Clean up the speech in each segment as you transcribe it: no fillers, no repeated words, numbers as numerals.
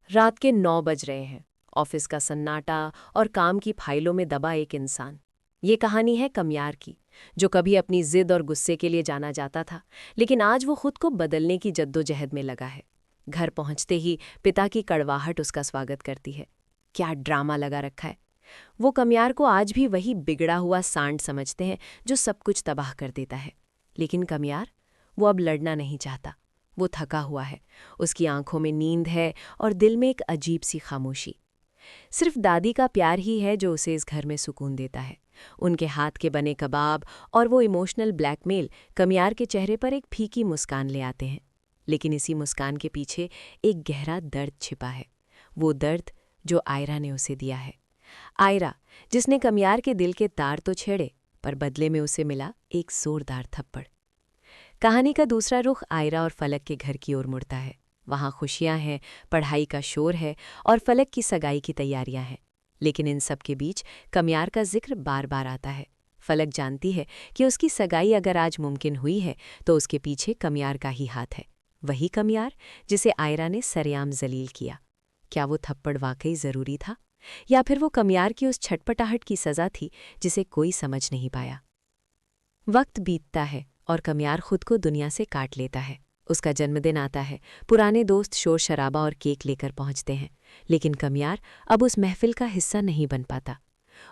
रात के 9 बज रहे हैं। ऑफिस का सन्नाटा और काम की फाइलों में दबा एक इंसान। ये कहानी है कमियार की, जो कभी अपनी जिद और गुस्से के लिए जाना जाता था, लेकिन आज वो खुद को बदलने की जद्दोजहद में लगा है। घर पहुंचते ही पिता की कड़वाहट उसका स्वागत करती है। क्या ड्रामा लगा रखा है। वो कमियार को आज भी वही बिगड़ा हुआ सांड समझते हैं जो सब कुछ तबाह कर देता है। लेकिन कमियार, वो अब लड़ना नहीं चाहता। वो थका हुआ है, उसकी आंखों में नींद है और दिल में एक अजीब सी खामोशी। सिर्फ दादी का प्यार ही है जो उसे इस घर में सुकून देता है। उनके हाथ के बने कबाब और वो इमोशनल ब्लैकमेल कमियार के चेहरे पर एक फीकी मुस्कान ले आते हैं। लेकिन इसी मुस्कान के पीछे एक गहरा दर्द छिपा है। वो दर्द जो आयरा ने उसे दिया है। आयरा, जिसने कमियार के दिल के तार तो छेड़े, पर बदले में उसे मिला एक जोरदार थप्पड़। कहानी का दूसरा रुख आयरा और फलक के घर की ओर मुड़ता है। वहाँ खुशियाँ हैं, पढ़ाई का शोर है और फलक की सगाई की तैयारियां हैं। लेकिन इन सब के बीच कमियार का जिक्र बार बार आता है। फलक जानती है कि उसकी सगाई अगर आज मुमकिन हुई है तो उसके पीछे कमियार का ही हाथ है। वही कमियार जिसे आयरा ने सरेआम जलील किया। क्या वो थप्पड़ वाकई ज़रूरी था, या फिर वो कमियार की उस छटपटाहट की सज़ा थी जिसे कोई समझ नहीं पाया। वक्त बीतता है और कमियार खुद को दुनिया से काट लेता है। उसका जन्मदिन आता है, पुराने दोस्त शोर शराबा और केक लेकर पहुंचते हैं। लेकिन कमियार अब उस महफिल का हिस्सा नहीं बन पाता।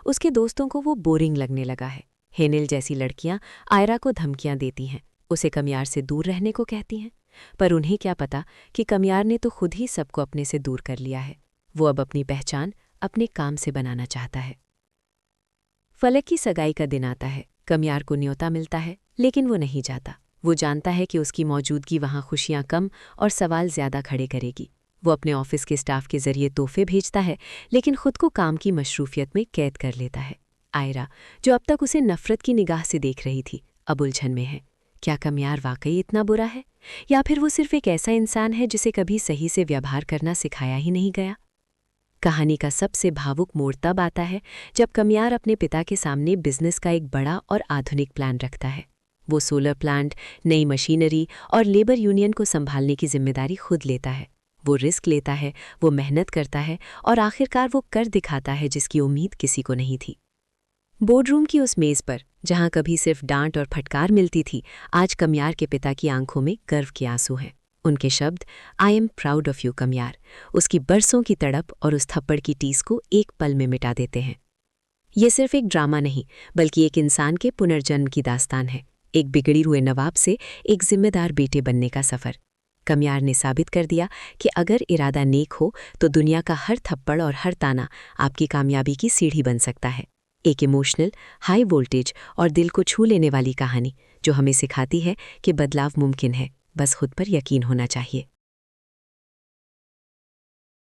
उसके दोस्तों को वो बोरिंग लगने लगा है। हेनिल जैसी लड़कियां आयरा को धमकियां देती हैं, उसे कमियार से दूर रहने को कहती हैं। पर उन्हें क्या पता कि कमियार ने तो खुद ही सबको अपने से दूर कर लिया है। वो अब अपनी पहचान अपने काम से बनाना चाहता है। फलक की सगाई का दिन आता है। कमियार को न्योता मिलता है, लेकिन वो नहीं जाता। वो जानता है कि उसकी मौजूदगी वहाँ खुशियाँ कम और सवाल ज़्यादा खड़े करेगी। वो अपने ऑफिस के स्टाफ के जरिए तोहफे भेजता है, लेकिन खुद को काम की मशरूफियत में कैद कर लेता है। आयरा, जो अब तक उसे नफ़रत की निगाह से देख रही थी, अब उलझन में है। क्या कमियार वाकई इतना बुरा है, या फिर वो सिर्फ एक ऐसा इंसान है जिसे कभी सही से व्यवहार करना सिखाया ही नहीं गया? कहानी का सबसे भावुक मोड़ तब आता है जब कमियार अपने पिता के सामने बिजनेस का एक बड़ा और आधुनिक प्लान रखता है। वो सोलर प्लांट, नई मशीनरी और लेबर यूनियन को संभालने की जिम्मेदारी खुद लेता है। वो रिस्क लेता है, वो मेहनत करता है और आखिरकार वो कर दिखाता है जिसकी उम्मीद किसी को नहीं थी। बोर्डरूम की उस मेज़ पर, जहाँ कभी सिर्फ डांट और फटकार मिलती थी, आज कमियार के पिता की आंखों में गर्व के आंसू हैं। उनके शब्द, I am proud of you Kamiyar, उसकी बरसों की तड़प और उस थप्पड़ की टीस को एक पल में मिटा देते हैं। ये सिर्फ एक ड्रामा नहीं, बल्कि एक इंसान के पुनर्जन्म की दास्तान है। एक बिगड़ी हुए नवाब से एक जिम्मेदार बेटे बनने का सफ़र। कमियार ने साबित कर दिया कि अगर इरादा नेक हो तो दुनिया का हर थप्पड़ और हर ताना आपकी कामयाबी की सीढ़ी बन सकता है। एक इमोशनल, हाई वोल्टेज और दिल को छू लेने वाली कहानी, जो हमें सिखाती है कि बदलाव मुमकिन है, बस खुद पर यकीन होना चाहिए।